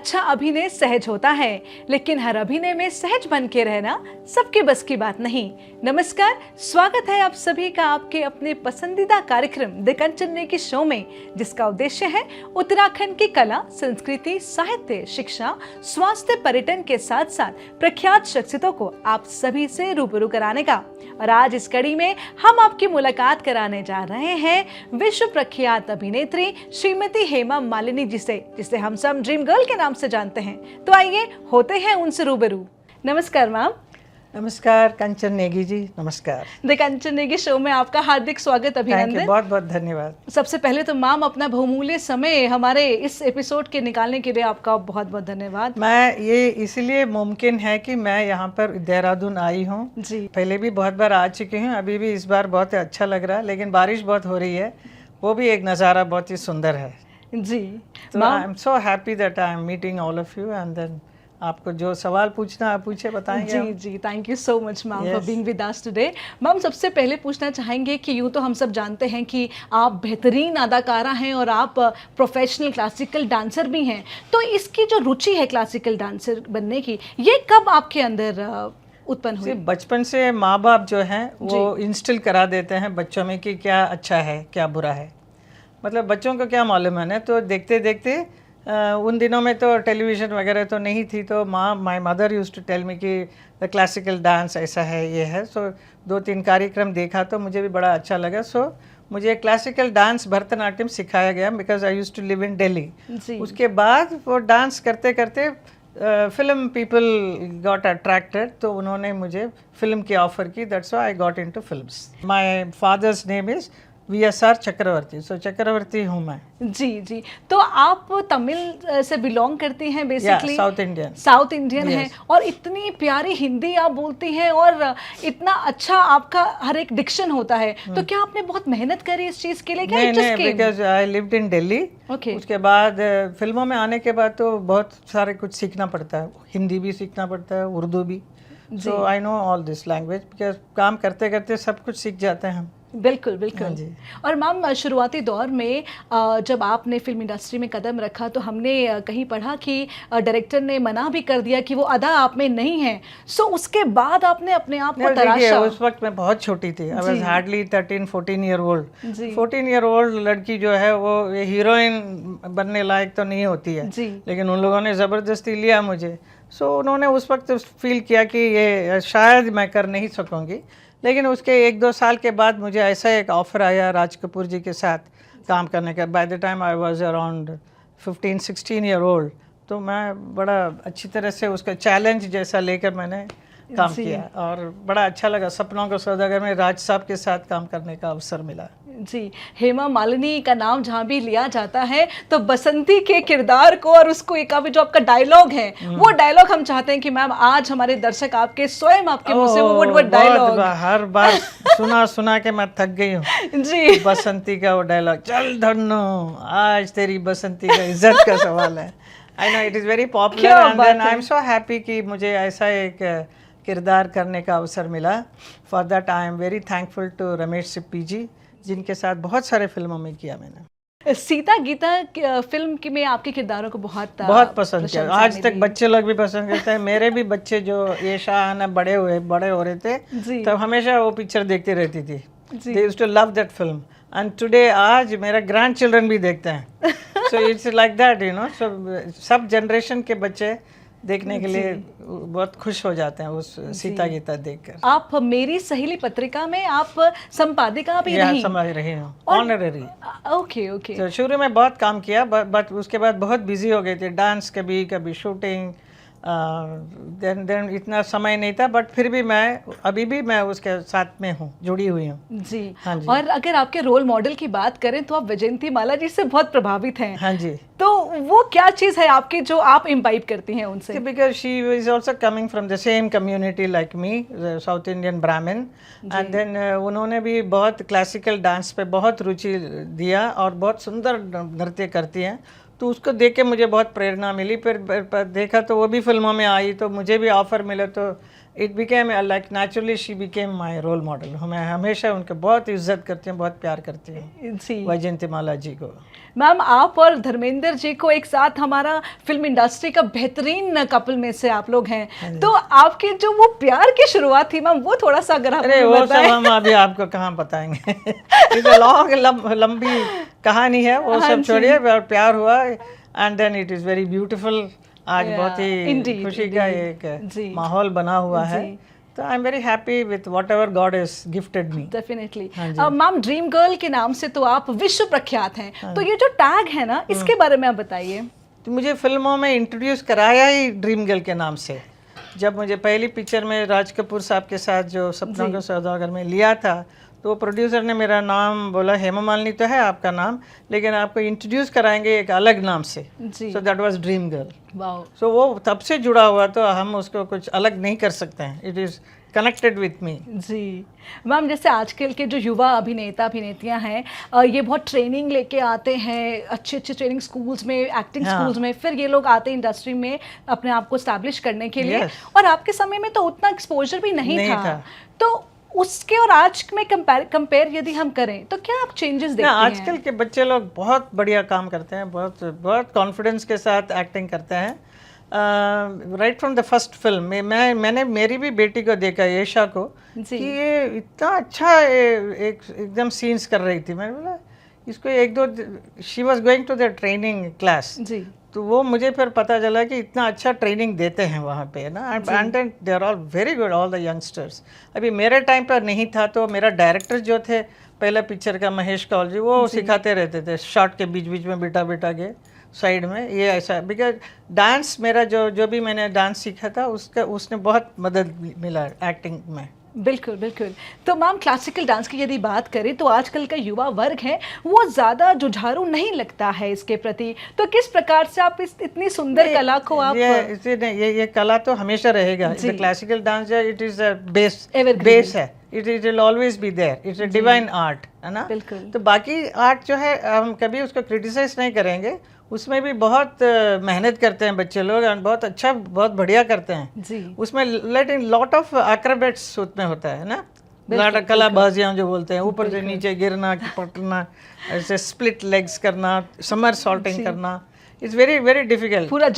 अच्छा अभिनय सहज होता है, लेकिन हर अभिनय में सहज बन के रहना सबके बस की बात नहीं। नमस्कार, स्वागत है आप सभी का आपके अपने पसंदीदा कार्यक्रम द कंचन नेगी शो में, जिसका उद्देश्य है उत्तराखंड की कला, संस्कृति, साहित्य, शिक्षा, स्वास्थ्य, पर्यटन के साथ साथ प्रख्यात शख्सियतों को आप सभी से रूबरू कराने का। और आज इस कड़ी में हम आपकी मुलाकात कराने जा रहे हैं विश्व प्रख्यात अभिनेत्री श्रीमती हेमा मालिनी जी से, जिसे हम सब ड्रीम गर्ल के नाम से जानते हैं। तो आइए होते हैं उनसे रूबरू। नमस्कार मैम। नमस्कार कंचन नेगी जी, नमस्कार। द कंचन नेगी शो में आपका हार्दिक स्वागत, अभिनंदन। बहुत बहुत धन्यवाद। सबसे पहले तो मैम अपना बहुमूल्य समय हमारे इस एपिसोड के निकालने के लिए आपका बहुत बहुत धन्यवाद। मैं ये इसलिए मुमकिन है कि मैं यहाँ पर देहरादून आई हूँ जी। पहले भी बहुत बार आ चुकी हूँ, अभी भी इस बार बहुत अच्छा लग रहा है, लेकिन बारिश बहुत हो रही है, वो भी एक नज़ारा बहुत ही सुंदर है जी। तो I am so happy that I am meeting all of you and then आपको जो सवाल पूछना आप पूछे, बताएंगे। जी जी, thank you so much ma'am for being with us today. Ma'am सबसे पहले पूछना चाहेंगे कि यूँ तो हम सब जानते हैं कि आप बेहतरीन अदाकारा हैं और आप प्रोफेशनल क्लासिकल डांसर भी हैं, तो इसकी जो रुचि है क्लासिकल डांसर बनने की, ये कब आपके अंदर उत्पन्न हुई? बचपन से माँ बाप जो हैं वो इंस्टिल करा देते हैं बच्चों में कि क्या अच्छा है क्या बुरा है। मतलब बच्चों को क्या मालूम है ना, तो देखते देखते उन दिनों में तो टेलीविज़न वगैरह तो नहीं थी, तो my mother used to tell me कि द क्लासिकल डांस ऐसा है, ये है। सो 2-3 कार्यक्रम देखा तो मुझे भी बड़ा अच्छा लगा। सो मुझे क्लासिकल डांस भरतनाट्यम सिखाया गया because I used to live in Delhi. उसके बाद वो डांस करते करते फिल्म पीपल गॉट अट्रैक्टेड, तो उन्होंने मुझे फिल्म की ऑफ़र की। That's why I got into films. My father's name is VSR चक्रवर्ती, सो चक्रवर्ती हूँ मैं। जी जी, तो आप तमिल से बिलोंग करती हैं बेसिकली? साउथ इंडियन हैं और इतनी प्यारी हिंदी आप बोलती हैं और इतना अच्छा आपका हर एक डिक्शन होता है, तो क्या आपने बहुत मेहनत करी इस चीज़ के लिए? नहीं, because I lived in Delhi. उसके बाद फिल्मों में आने के बाद तो बहुत सारे कुछ सीखना पड़ता है, हिंदी भी सीखना पड़ता है, उर्दू भी। So I know all this language, because काम करते करते सब कुछ सीख जाते हैं हम। बिल्कुल बिल्कुल। और मैम शुरुआती दौर में जब आपने फिल्म इंडस्ट्री में कदम रखा तो हमने कहीं पढ़ा कि डायरेक्टर ने मना भी कर दिया कि वो अदा आप में नहीं है। सो उसके बाद आपने अपने आप को तराशा? उस वक्त मैं बहुत छोटी थी, I was hardly 13-14 year old. 14 year old लड़की जो है वो हीरोइन बनने लायक तो नहीं होती है, लेकिन उन लोगों ने ज़बरदस्ती लिया मुझे। सो उन्होंने उस वक्त फील किया कि ये शायद मैं कर नहीं सकूँगी, लेकिन उसके 1-2 साल के बाद मुझे ऐसा एक ऑफ़र आया राज कपूर जी के साथ काम करने का। By the time I was around 15-16 year old, तो मैं बड़ा अच्छी तरह से उसका चैलेंज जैसा लेकर मैंने काम किया और बड़ा अच्छा लगा। सपनों को सौदागर में राज साहब के साथ काम करने का अवसर मिला। जी, हेमा मालिनी का नाम जहाँ भी लिया जाता है तो बसंती के किरदार को और उसको एक जो आपका डायलॉग है वो डायलॉग हम चाहते हैं कि मैम आज हमारे दर्शक आपके स्वयं आपके मुंह से वो डायलॉग हर बार सुना के मैं थक गई हूँ जी। बसंती का वो डायलॉग, चल धन्नो आज तेरी बसंती का इज्जत का सवाल है। I know it is very popular and then I am so happy कि मुझे ऐसा एक किरदार करने का अवसर मिला। For that I am very thankful to Ramesh Sippy ji, जिनके साथ बहुत सारे फिल्मों में किया मैंने। सीता गीता फिल्म में आपके किरदारों को बहुत पसंद किया। आज तक बच्चे लोग भी पसंद करते हैं। मेरे भी बच्चे जो ये शाह बड़े हो रहे थे तब हमेशा वो पिक्चर देखते रहती थी। They used to love that film and today आज मेरा ग्रैंड चिल्ड्रन भी देखते हैं। So it's like that, you know, so सब जनरेशन के बच्चे देखने के लिए बहुत खुश हो जाते हैं उस सीता गीता देखकर। आप मेरी सहेली पत्रिका में आप संपादिका भी रही हूँ, ऑनररी। ओके। तो शुरू में बहुत काम किया, बट उसके बाद बहुत बिजी हो गए थे, डांस कभी शूटिंग, देन इतना समय नहीं था, बट फिर भी अभी भी मैं उसके साथ में हूँ, जुड़ी हुई हूँ जी। हाँ जी। और अगर आपके रोल मॉडल की बात करें तो आप वैजयंती माला जी से बहुत प्रभावित हैं। हाँ जी। तो वो क्या चीज़ है आपकी जो आप इम्बाइब करती हैं उनसे? Because she is also coming from the same community like me, south Indian ब्राह्मण, एंड देन उन्होंने भी बहुत क्लासिकल डांस पे बहुत रुचि दिया और बहुत सुंदर नृत्य करती हैं, तो उसको देख के मुझे बहुत प्रेरणा मिली। फिर देखा तो वो भी फिल्मों में आई, तो मुझे भी ऑफ़र मिला, तो it became like naturally she became my role model. मैं हमेशा उनके बहुत इज्जत करती हूँ, बहुत प्यार करती हूँ वैजयंती माला जी को। मैम आप और धर्मेंद्र जी को एक साथ हमारा फिल्म इंडस्ट्री का बेहतरीन कपल में से आप लोग हैं, तो आपके जो वो प्यार की शुरुआत थी मैम, वो थोड़ा सा अगर अरे वो सब हम अभी आपको कहाँ बताएंगे। लॉन्ग लंबी कहानी है वो सब, छोड़िए। प्यार हुआ and then it is very beautiful. आज बहुत ही खुशी का एक माहौल बना हुआ है, तो I am very happy with what ever God is gifted me. Definitely. Ma'am dream girl के नाम से तो आप विश्व प्रख्यात हैं, तो ये जो टैग है ना, इसके बारे में आप बताइए। तो मुझे फिल्मों में इंट्रोड्यूस कराया ही ड्रीम गर्ल के नाम से। जब मुझे पहली पिक्चर में राज कपूर साहब के साथ जो सपनों का सौदागर में लिया था, तो प्रोड्यूसर ने मेरा नाम बोला, हेमा मालिनी तो है आपका नाम, लेकिन आपको इंट्रोड्यूस कराएंगे एक अलग नाम से। So that was dream girl. Wow. So वो तब से जुड़ा हुआ, तो हम उसको कुछ अलग नहीं कर सकते हैं। It is connected with me. जी मैम, जैसे आजकल के जो युवा अभिनेता अभिनेत्रियां हैं, ये बहुत ट्रेनिंग लेके आते हैं, अच्छे अच्छे ट्रेनिंग स्कूल्स में, एक्टिंग स्कूल्स में, फिर ये लोग आते हैं इंडस्ट्री में अपने आप को स्टैब्लिश करने के लिए। और आपके समय में तो उतना एक्सपोजर भी नहीं था। तो उसके और आज में कंपेयर यदि हम करें तो क्या आप चेंजेस देखते हैं? आजकल के बच्चे लोग बहुत बढ़िया काम करते हैं, बहुत बहुत कॉन्फिडेंस के साथ एक्टिंग करते हैं। Right from the first film मैंने मेरी भी बेटी को देखा, येशा को, कि ये इतना अच्छा एकदम सीन्स कर रही थी। मैंने बोला इसको एक दो, she was going to the training class, तो वो मुझे फिर पता चला कि इतना अच्छा ट्रेनिंग देते हैं वहाँ पे ना। And they are all very good, all the youngsters. अभी मेरे टाइम पर नहीं था, तो मेरा डायरेक्टर जो थे पहला पिक्चर का, महेश कौल जी, वो सिखाते रहते थे शॉट के बीच बीच में बिठा के साइड में, ये ऐसा। बिकॉज डांस मेरा जो भी मैंने डांस सीखा था, उसने बहुत मदद मिला एक्टिंग में। बिल्कुल बिल्कुल। तो मैम क्लासिकल डांस की यदि बात करें तो आजकल का युवा वर्ग है वो ज़्यादा जुझारू नहीं लगता है इसके प्रति, तो किस प्रकार से आप इस इतनी सुंदर कला को आप ये कला तो हमेशा रहेगा। Classical dance it is base है, it will always be there, it's a divine art, है ना। तो बाकी आर्ट जो है हम कभी उसको क्रिटिसाइज नहीं करेंगे, उसमें भी बहुत मेहनत करते हैं बच्चे लोग, और बहुत अच्छा, बहुत बढ़िया करते हैं जी। उसमें लॉट ऑफ एक्रोबेट्स उसमें होता है ना, कलाबाजियाँ जो बोलते हैं, ऊपर से नीचे गिरना, पटना, ऐसे स्प्लिट लेग्स करना, समर सॉल्टिंग करना, इट्स वेरी वेरी डिफिकल्ट। पूरा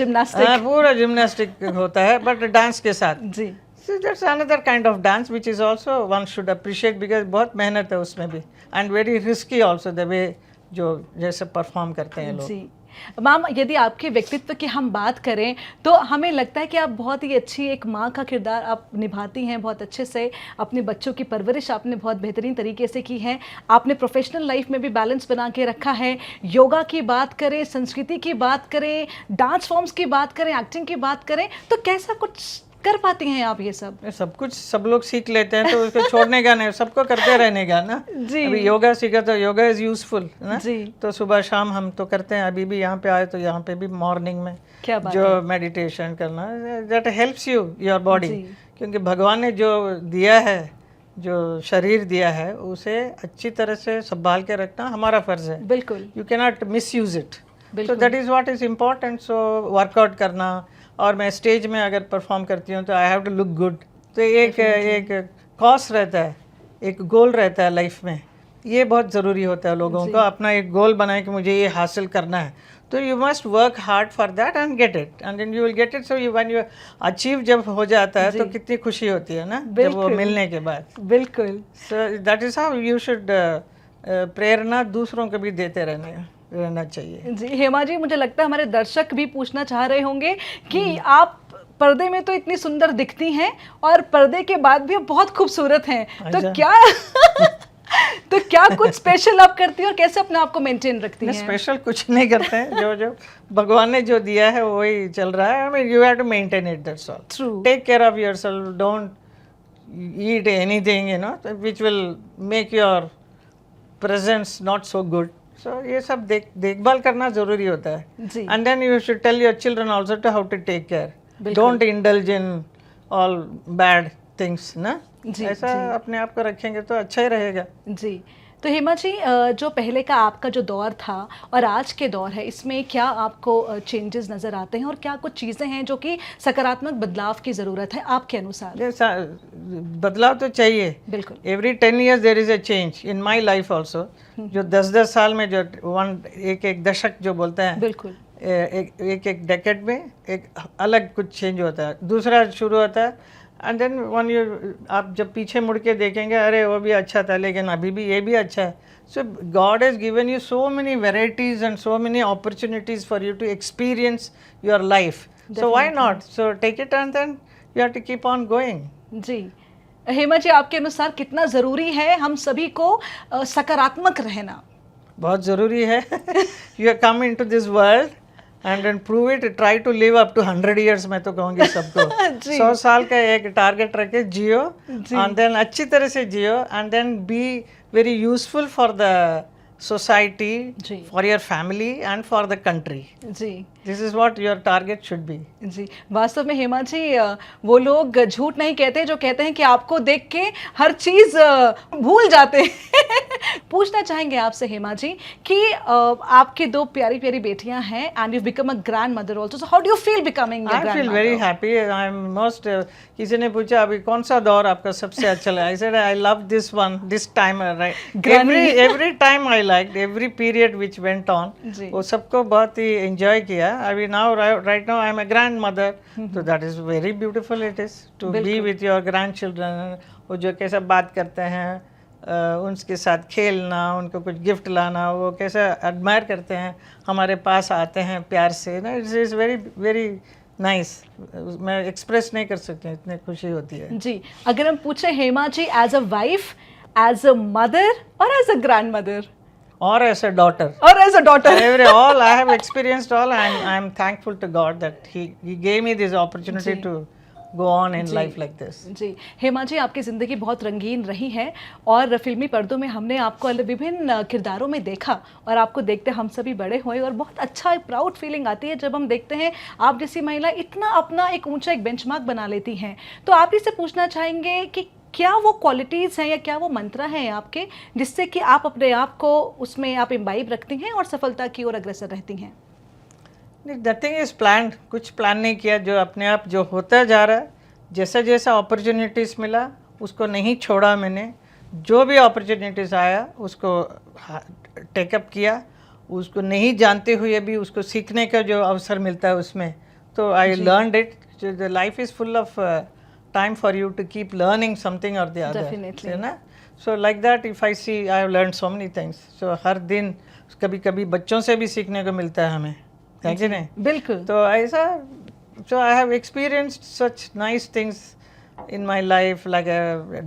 जिम्नास्टिक होता है, बट डांस के साथ जी। So that's another kind of dance which is also one should appreciate, because बहुत मेहनत है उसमें भी, and very risky also the way जो जैसे परफॉर्म करते हैं लोग जी। मैम यदि आपके व्यक्तित्व की हम बात करें तो हमें लगता है कि आप बहुत ही अच्छी एक माँ का किरदार आप निभाती हैं, बहुत अच्छे से अपने बच्चों की परवरिश आपने बहुत बेहतरीन तरीके से की है। आपने प्रोफेशनल लाइफ में भी बैलेंस बना के रखा है। योगा की बात करें, संस्कृति की बात करें, डांस फॉर्म्स की बात करें, एक्टिंग की बात करें, तो कैसा कुछ कर पाती हैं आप? ये सब कुछ सब लोग सीख लेते हैं, तो उसको छोड़ने का नहीं, सबको करते रहने का ना जी। अभी योगा सीखा तो योगा इज यूजफुल ना जी। तो सुबह शाम हम तो करते हैं। अभी भी यहाँ पे आए तो यहाँ पे भी मॉर्निंग में क्या बात जो मेडिटेशन करना, that helps you your body, क्योंकि भगवान ने जो दिया है, जो शरीर दिया है, उसे अच्छी तरह से संभाल के रखना हमारा फर्ज है। बिल्कुल, you can not miss use it, so that is what is important. So workout करना, और मैं स्टेज में अगर परफॉर्म करती हूँ तो I have to look good, तो एक कॉज रहता है, एक गोल रहता है लाइफ में, ये बहुत ज़रूरी होता है लोगों को अपना एक गोल बनाए कि मुझे ये हासिल करना है, तो you must work hard for that and get it, and then you will get it. So you when you achieve जब हो जाता है तो कितनी खुशी होती है ना जब वो मिलने के बाद। बिल्कुल, so that is how you should प्रेरणा दूसरों को भी देते रहना चाहिए जी। हेमा जी, मुझे लगता है हमारे दर्शक भी पूछना चाह रहे होंगे कि आप पर्दे में तो इतनी सुंदर दिखती हैं और पर्दे के बाद भी बहुत खूबसूरत हैं, तो क्या तो क्या कुछ स्पेशल आप करती हैं और कैसे अपने आप को मेंटेन रखती हैं? स्पेशल कुछ नहीं करते हैं, जो भगवान ने जो दिया है वही चल रहा है। I mean you have to maintain it, that's all. True, take care of yourself, don't eat anything you know which will make your presence not so good. So ये सब देखभाल करना जरूरी होता है, and then you should tell your children also to how to take care. Don't indulge in all bad things ना, ऐसा अपने आप को रखेंगे तो अच्छा ही रहेगा जी। तो हेमा जी, जो पहले का आपका जो दौर था और आज के दौर है, इसमें क्या आपको चेंजेस नज़र आते हैं और क्या कुछ चीज़ें हैं जो कि सकारात्मक बदलाव की ज़रूरत है आपके अनुसार? बदलाव तो चाहिए। बिल्कुल। Every 10 years there is a change in my life also. जो 10-10 साल में जो एक दशक जो बोलते हैं, बिल्कुल। एक डेकेड में एक अलग कुछ चेंज होता है, दूसरा शुरू होता है। एंड देन वन यू आप जब पीछे मुड़ के देखेंगे, अरे वो भी अच्छा था लेकिन अभी भी ये भी अच्छा है। So God has given you so many varieties and so many opportunities for you to experience your life. So why not? So take it and then you have to keep on going. जी हेमा जी, आपके अनुसार कितना ज़रूरी है हम सभी को सकारात्मक रहना? बहुत ज़रूरी है। You are come in to this world and then prove it, try to live up to 100 years। मैं तो कहूँगी सबको 100 साल का एक टारगेट रखे, जियो एंड देन अच्छी तरह से जियो and then be very useful for the society, for your family and for the country. जी, this is what your target should be. जी, वास्तव में हेमा जी, वो लोग झूठ नहीं कहते जो कहते हैं कि आपको देख के हर चीज़ भूल जाते हैं। पूछना चाहेंगे आपसे हेमा जी कि आपके 2 प्यारी प्यारी बेटियां हैं and you become a grand mother also, so how do you feel becoming a grand? I feel very happy. I am most, किसी ने पूछा अभी कौन सा दौर आपका सबसे अच्छा लगा, I said I love this one, this time, right. Every time I liked, every period which went on, वो सबको बहुत ही एंजॉय किया। अभी now right now I am a grand mother, तो that is very beautiful it is to be with your grand children. वो जो कैसा बात करते हैं, उनके साथ खेलना, उनको कुछ गिफ्ट लाना, वो कैसा एडमायर करते हैं, हमारे पास आते हैं प्यार से ना, it is very very nice. मैं एक्सप्रेस नहीं कर सकती, इतनी खुशी होती है। जी, अगर हम पूछे Hema ji as a wife, as a mother और as a grand mother or as a daughter, all I have experienced all. I am thankful to God that he gave me this opportunity to go on in life like this. जी हेमा जी, आपकी ज़िंदगी बहुत रंगीन रही है और फिल्मी पर्दों में हमने आपको विभिन्न किरदारों में देखा और आपको देखते हम सभी बड़े हुए और बहुत अच्छा प्राउड फीलिंग आती है जब हम देखते हैं आप जैसी महिला इतना अपना एक ऊंचा एक बेंचमार्क बना लेती हैं। तो आप इससे पूछना चाहेंगे कि क्या वो क्वालिटीज़ हैं या क्या वो मंत्र हैं आपके जिससे कि आप अपने आप को उसमें आप इम्बाइब रखती हैं और सफलता की ओर अग्रसर रहती हैं? नथिंग इज प्लान्ड, कुछ प्लान नहीं किया, जो अपने आप जो होता जा रहा है, जैसा जैसा अपॉर्चुनिटीज़ मिला उसको नहीं छोड़ा मैंने, जो भी अपॉर्चुनिटीज़ आया उसको टेकअप किया, उसको नहीं जानते हुए भी उसको सीखने का जो अवसर मिलता है उसमें, तो I learned it. The life is full of time for you to keep learning something or the other. Definitely. ना? So like that, if I see, I have learned so many things. So हर दिन कभी कभी बच्चों से भी सीखने को मिलता है हमें, है कि नहीं? बिल्कुल। तो ऐसा, so I have experienced such nice things in my life, like a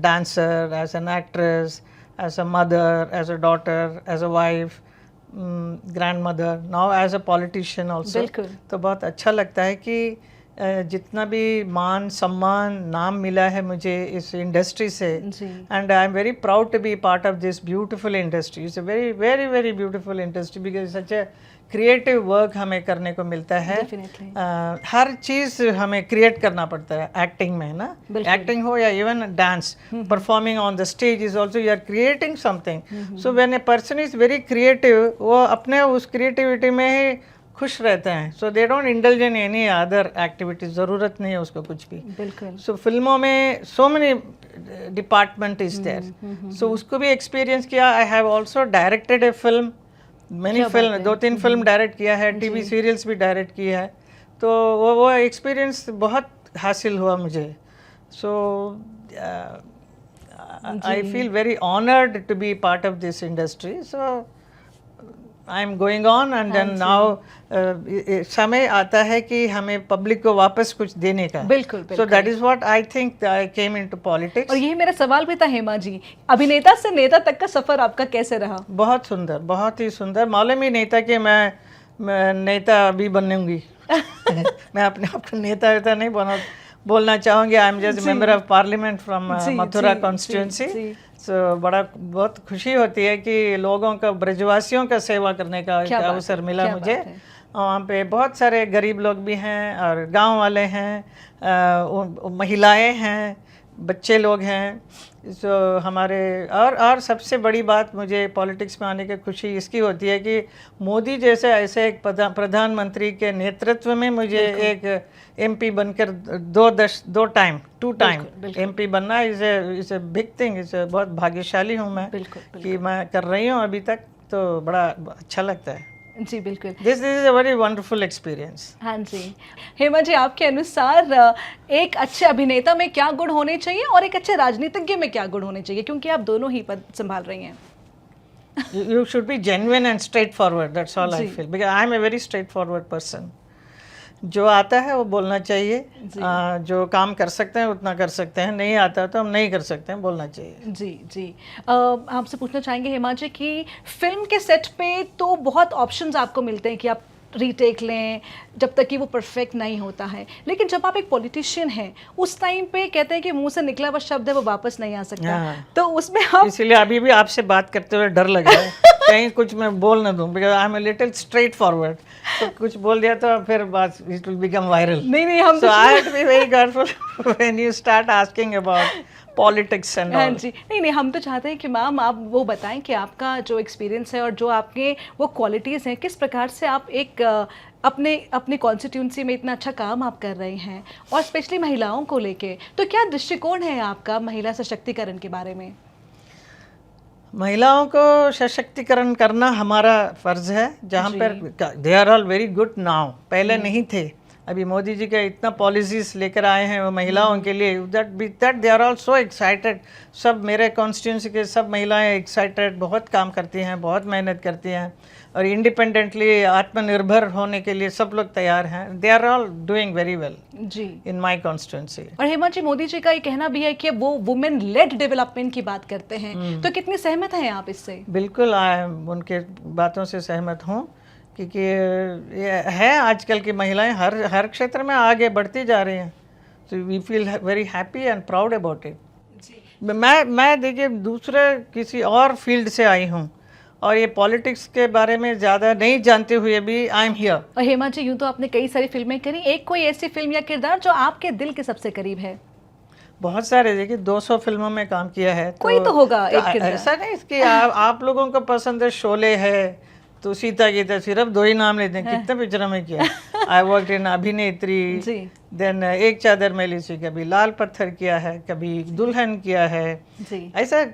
dancer, as an actress, as a mother, as a daughter, as a wife, grandmother, now as a politician also. बिल्कुल। तो बहुत अच्छा लगता है कि जितना भी मान सम्मान नाम मिला है मुझे इस इंडस्ट्री से, and I am very proud to be part of this beautiful industry. It's a very very very beautiful industry because such a creative work हमें करने को मिलता है। हर चीज़ हमें क्रिएट करना पड़ता है एक्टिंग में ना, एक्टिंग हो या even dance, performing on the stage is also you are creating something. So when a person is very creative, वो अपने उस क्रिएटिविटी में ही खुश रहते हैं। So they don't indulge in any other activities, ज़रूरत नहीं है उसको कुछ भी। बिल्कुल। सो फिल्मों में so many department is there, so उसको भी एक्सपीरियंस किया। I have also directed a film, मैंने फिल्म 2-3 फिल्म डायरेक्ट किया है, टीवी सीरियल्स भी डायरेक्ट किया है, तो वो एक्सपीरियंस बहुत हासिल हुआ मुझे। So I feel very honoured to be part of this industry. So I am going on and then now समय आता है कि हमें पब्लिक को वापस कुछ देने का। बिल्कुल। So that is what I think I came into politics. और यही मेरा सवाल भी था हेमा जी, अभिनेता से नेता तक का सफर आपका कैसे रहा? बहुत सुंदर, बहुत ही सुंदर। मालूम ही नहीं था कि मैं नेता अभी बनूंगी। मैं अपने आप को नेता वेता नहीं बोलना चाहूँगी। I am just member of parliament from Mathura constituency. सो बहुत खुशी होती है कि लोगों का, ब्रजवासियों का सेवा करने का अवसर मिला मुझे। वहाँ पे बहुत सारे गरीब लोग भी हैं और गांव वाले हैं, महिलाएं हैं, बच्चे लोग हैं जो हमारे, और सबसे बड़ी बात मुझे पॉलिटिक्स में आने की खुशी इसकी होती है कि मोदी जैसे ऐसे एक प्रधानमंत्री के नेतृत्व में मुझे एक एमपी बनकर टू टाइम एमपी बनना इज ए बिग थिंग। बहुत भाग्यशाली हूँ मैं कि मैं कर रही हूँ अभी तक, तो बड़ा अच्छा लगता है जी। बिल्कुल, this is a very wonderful experience. हाँ जी। हेमा जी, आपके अनुसार एक अच्छे अभिनेता में क्या गुण होने चाहिए और एक अच्छे राजनीतिज्ञ में क्या गुण होने चाहिए, क्योंकि आप दोनों ही पद संभाल रही हैं? You should be genuine and straightforward. That's all I feel. Because I am a very straightforward person. जो आता है वो बोलना चाहिए, जो काम कर सकते हैं उतना कर सकते हैं, नहीं आता तो हम नहीं कर सकते हैं, बोलना चाहिए। जी जी। आपसे पूछना चाहेंगे हेमा जी कि फिल्म के सेट पे तो बहुत ऑप्शंस आपको मिलते हैं कि आप रीटेक लें जब तक कि वो परफेक्ट नहीं होता है, लेकिन जब आप एक पॉलिटिशियन हैं उस टाइम पे कहते हैं कि मुंह से निकला हुआ शब्द है वो वापस नहीं आ सकता, तो उसमें आप, इसीलिए अभी भी आपसे बात करते हुए डर लग रहा है कहीं कुछ मैं बोल ना दूं, because I am a little straight forward, तो कुछ बोल दिया तो फिर बात इट विल बिकम वायरल। नहीं हम so I have to be very careful when you start asking about politics and हाँ जी। नहीं हम तो चाहते हैं कि मैम आप वो बताएं कि आपका जो एक्सपीरियंस है और जो आपके वो क्वालिटीज़ हैं, किस प्रकार से आप एक अपनी कॉन्स्टिट्यूंसी में इतना अच्छा काम आप कर रहे हैं, और स्पेशली महिलाओं को लेके तो क्या दृष्टिकोण है आपका महिला सशक्तिकरण के बारे में? महिलाओं को सशक्तिकरण करना हमारा फर्ज है, जहाँ पर they are all very good now, पहले नहीं थे। अभी मोदी जी के इतना पॉलिसीज लेकर आए हैं वो महिलाओं के लिए, that they are all so excited. सब मेरे कॉन्स्टिट्यूंसी के सब महिलाएं एक्साइटेड, बहुत काम करती हैं, बहुत मेहनत करती हैं, और इंडिपेंडेंटली आत्मनिर्भर होने के लिए सब लोग तैयार हैं। They are all doing very well जी इन माय कॉन्स्टिट्यूंसी। और हेमा जी, मोदी जी का ये कहना भी है कि वो वुमेन लेड डेवलपमेंट की बात करते हैं, तो कितनी सहमत हैं आप इससे? बिल्कुल, उनके बातों से सहमत हूँ, क्योंकि ये है आजकल की महिलाएं हर क्षेत्र में आगे बढ़ती जा रही हैं, तो we feel very happy and proud about it. मैं देखिए दूसरे किसी और फील्ड से आई हूँ और ये पॉलिटिक्स के बारे में ज़्यादा नहीं जानते हुए भी आई एम हियर। और हेमा जी, यूँ तो आपने कई सारी फिल्में करी, एक कोई ऐसी फिल्म या किरदार जो आपके दिल के सबसे करीब है? बहुत सारे, देखिए 200 फिल्मों में काम किया है, कोई तो होगा एक किरदार। ऐसा नहीं कि आप लोगों को पसंद है शोले है तो सीता गीता, सिर्फ 2 ही नाम लेते हैं, कितने पिक्चरों में किया। आई वर्क इन अभिनेत्री, देन एक चादर मैली सी, कभी लाल पत्थर किया है, कभी दुल्हन किया है जी। ऐसा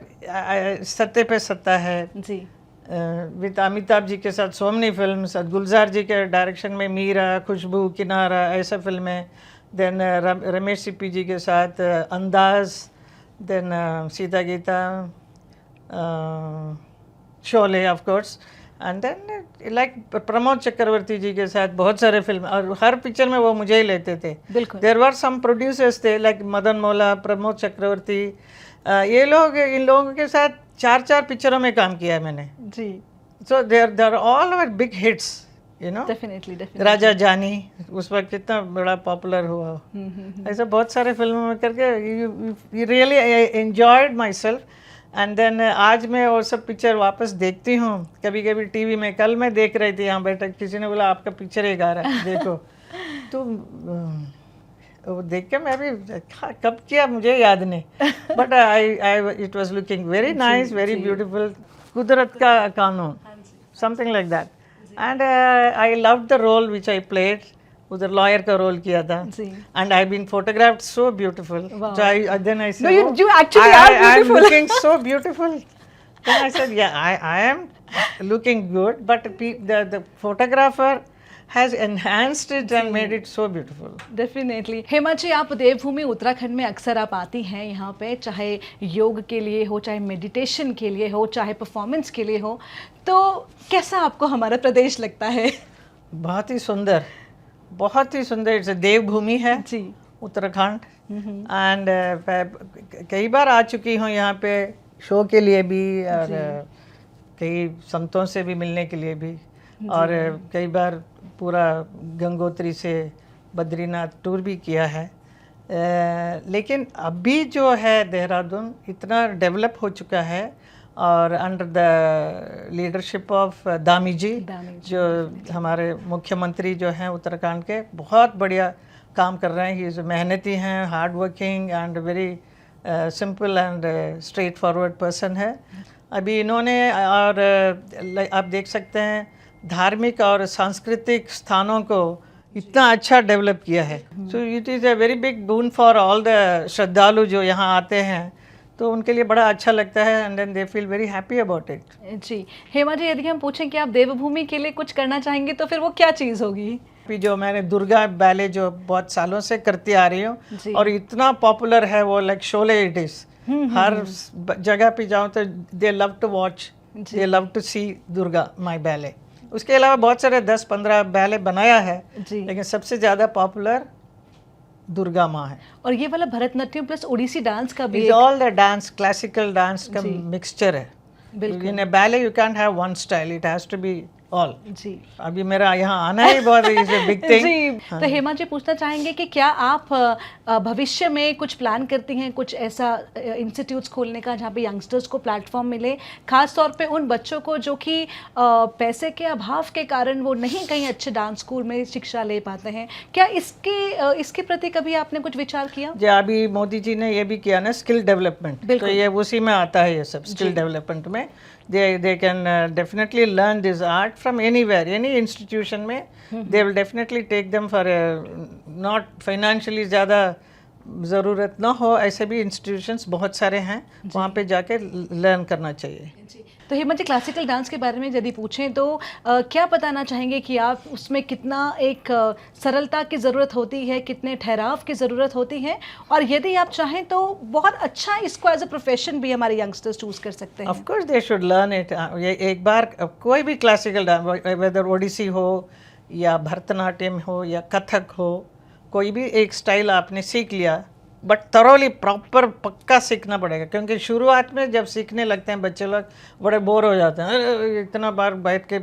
सत्ते पे सत्ता है जी, विद अमिताभ जी के साथ सोमनी फिल्म, गुलजार जी के डायरेक्शन में मीरा, खुशबू, किनारा, ऐसा फिल्में। देन रमेश सिप्पी जी के साथ Andaz, then Seeta Geeta, Sholay of course, and then like Pramod Chakravarthy ji के साथ बहुत सारे फिल्म, और हर पिक्चर में वो मुझे ही लेते थे। देयर वर सम प्रोड्यूसर्स थे लाइक मदन मौला, प्रमोद चक्रवर्ती, ये लोग, इन लोगों के साथ 4 पिक्चरों में काम किया है मैंने जी। So there all our big hits, you know. Definitely Raja Jani उस वक्त कितना बड़ा पॉपुलर हुआ। ऐसा बहुत सारे फिल्मों में करके you really enjoyed myself. And then आज मैं वो सब पिक्चर वापस देखती हूँ, कभी कभी टीवी में। कल मैं देख रही थी यहाँ बैठक, किसी ने बोला आपका पिक्चर एक आ रहा है देखो, तो वो देख के मैं भी कब किया मुझे याद नहीं, but I it was looking very nice, very beautiful, Qudrat Ka Kanoon, something like that. And I loved the role which I played, उधर लॉयर का रोल किया था, and I been photographed so beautiful. Then I said you actually are beautiful. I am looking so beautiful. Then I said, yeah, I am looking good, but the photographer has enhanced it and made it so beautiful. Definitely. Hema ji, आप देवभूमि उत्तराखंड में अक्सर आप आती हैं यहाँ पे, चाहे योग के लिए हो, चाहे मेडिटेशन के लिए हो, चाहे परफॉर्मेंस के लिए हो, तो कैसा आपको हमारा प्रदेश लगता है? बहुत ही सुंदर, बहुत ही सुंदर। इट्स देवभूमि है जी, उत्तराखंड। एंड कई बार आ चुकी हूँ यहाँ पे शो के लिए भी, और कई संतों से भी मिलने के लिए भी, और कई बार पूरा गंगोत्री से बद्रीनाथ टूर भी किया है। लेकिन अभी जो है देहरादून इतना डेवलप हो चुका है, और अंडर द लीडरशिप ऑफ दामी जी, जो हमारे मुख्यमंत्री जो हैं उत्तराखंड के, बहुत बढ़िया काम कर रहे हैं। ही मेहनती हैं, hard working and very simple and straight forward person है। अभी इन्होंने और आप देख सकते हैं धार्मिक और सांस्कृतिक स्थानों को इतना अच्छा डेवलप किया है। So it is a very big boon for all the श्रद्धालु जो यहाँ आते हैं, तो उनके लिए बड़ा अच्छा लगता है and then they feel very happy about it. जी हेमा जी, यदि हम पूछें कि आप देवभूमि के लिए कुछ करना चाहेंगे तो फिर वो क्या चीज़ होगी? अभी जो मैंने दुर्गा बैले जो बहुत सालों से करती आ रही हूँ और इतना पॉपुलर है वो, लाइक शोले इट इज, हर जगह पे जाऊँ तो they love to watch, they love to see Durga my ballet. उसके अलावा बहुत सारे 10-15 बैले बनाया है लेकिन सबसे ज़्यादा पॉपुलर दुर्गा माँ है। और ये वाला भरतनाट्यम प्लस ओडिसी डांस का भी all the dance, classical dance का मिक्सचर है। In a ballet you can't have one style, it has to be all. जी अभी मेरा यहाँ आना ही बहुत इज अ बिग थिंग। जी तो हेमा जी पूछना चाहेंगे कि क्या आप भविष्य में कुछ प्लान करती हैं, कुछ ऐसा इंस्टीट्यूट्स खोलने का जहाँ पे यंगस्टर्स को प्लेटफॉर्म मिले, खास तौर पे उन बच्चों को जो कि पैसे के अभाव के कारण वो नहीं कहीं अच्छे डांस स्कूल में शिक्षा ले पाते हैं, क्या इसके प्रति कभी आपने कुछ विचार किया? जी अभी मोदी जी ने ये भी किया ना स्किल डेवलपमेंट, तो ये उसी में आता है ये सब स्किल डेवलपमेंट में। they can definitely learn this art from anywhere, any institution में they will definitely take them for not financially ज़्यादा ज़रूरत ना हो, ऐसे भी इंस्टीट्यूशंस बहुत सारे हैं, वहाँ पे जाके लर्न करना चाहिए। तो हेमा जी क्लासिकल डांस के बारे में यदि पूछें तो क्या बताना चाहेंगे कि आप उसमें कितना एक सरलता की ज़रूरत होती है, कितने ठहराव की ज़रूरत होती है, और यदि आप चाहें तो बहुत अच्छा इसको एज अ प्रोफेशन भी हमारे यंगस्टर्स चूज़ कर सकते हैं? Of course they should learn it. एक बार कोई भी क्लासिकल डांस, वेदर ओडिसी हो या भरतनाट्यम हो या कथक हो, कोई भी एक स्टाइल आपने सीख लिया, बट थरोली प्रॉपर पक्का सीखना पड़ेगा, क्योंकि शुरुआत में जब सीखने लगते हैं बच्चे लोग बड़े बोर हो जाते हैं, अरे इतना बार बैठ के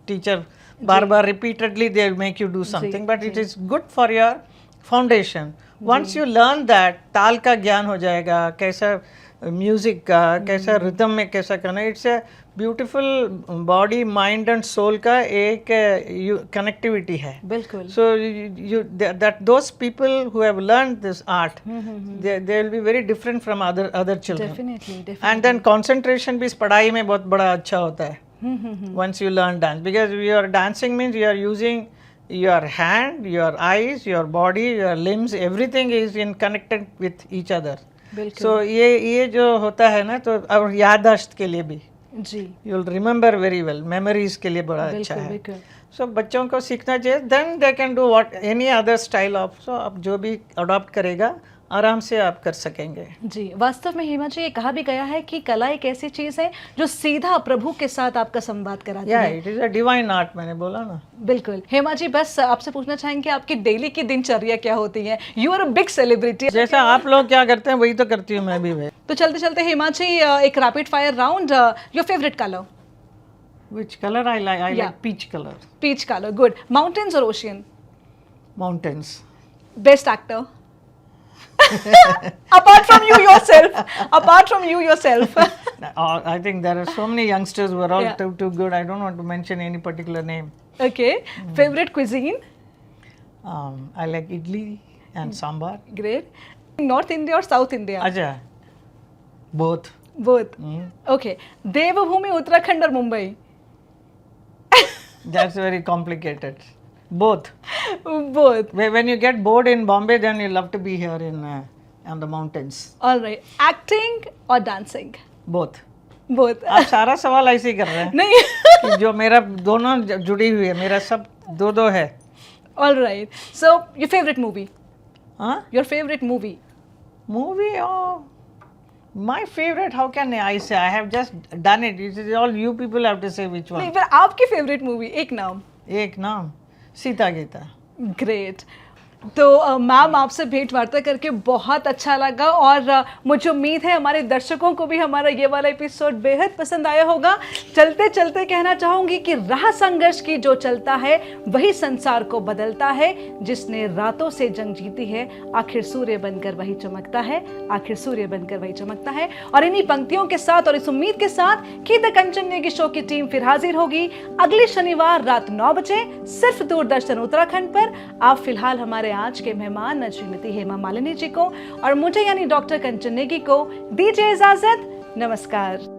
टीचर बार बार repeatedly they make you do something, but it is good for your foundation. Once you learn that, ताल का ज्ञान हो जाएगा, कैसा म्यूजिक का, कैसा रिदम में कैसा करना, it's a beautiful body mind and soul का एक कनेक्टिविटी है। बिल्कुल। So that those people who have learned this art they will be very different from other children. Definitely. And then concentration भी इस पढ़ाई में बहुत बड़ा अच्छा होता है once you learn dance, because your dancing means you are using your hand, your eyes, your body, your limbs, everything is in connected with each other. So ये जो होता है ना, तो और याददाश्त के लिए भी जी, you will remember very well, memories के लिए बड़ा अच्छा है। सो बच्चों को सीखना चाहिए, then they can do what any other style of, so अब जो भी अडॉप्ट करेगा आराम से आप कर सकेंगे। जी, वास्तव में हेमा जी ये कहा भी गया है कि कला एक ऐसी चीज़ है जो सीधा प्रभु के साथ आपका संवाद कराती है। It is a divine art, मैंने बोला ना। बिल्कुल। हेमा जी बस आपसे पूछना चाहेंगे आपकी डेली की दिनचर्या क्या होती है? You are a big celebrity. जैसा आप लोग क्या करते हैं वही तो करती हूँ मैं भी भाई। तो चलते चलते हेमा जी एक rapid fire round, your favourite colour? Which color I like? I like peach color. Peach color, good. Mountains or ocean? Mountains. Best actor? Apart from you yourself. Apart from you yourself. I think there are so many youngsters who are all too good. I don't want to mention any particular name. Okay. Favorite cuisine? I like idli and sambar. Great. North India or South India? Acha. Both. Both. Okay. Devabhoomi, Uttarakhand or Mumbai? That's very complicated. Both. Both. When you get bored in Bombay, then you love to be here on the mountains. All right. Acting or dancing? Both. Both. आप सारा सवाल ऐसे ही कर रहे हैं। नहीं। कि जो मेरा दोनों जुड़ी हुई है, मेरा सब दो है। All right. So your favorite movie? हाँ? Your favorite movie? Movie? Oh. My favorite, how can I say? I have just done it. It is all you people have to say which one. नहीं, पर आपकी favourite movie एक नाम? एक नाम, Sita Gita. Great. तो ma'am आपसे भेंट वार्ता करके बहुत अच्छा लगा, और मुझे उम्मीद है हमारे दर्शकों को भी हमारा ये वाला एपिसोड बेहद पसंद आया होगा। चलते चलते कहना चाहूँगी कि राह संघर्ष की जो चलता है वही संसार को बदलता है, जिसने रातों से जंग जीती है आखिर सूर्य बनकर वही चमकता है, आखिर सूर्य बनकर वही चमकता है। और इन्हीं पंक्तियों के साथ और इस उम्मीद के साथ कि द कंचन नेगी शो की टीम फिर हाजिर होगी अगले शनिवार रात 9 बजे सिर्फ दूरदर्शन उत्तराखंड पर। आप फिलहाल हमारे आज के मेहमान श्रीमती हेमा मालिनी जी को और मुझे यानी डॉक्टर कंचन नेगी को दीजिए इजाजत। नमस्कार।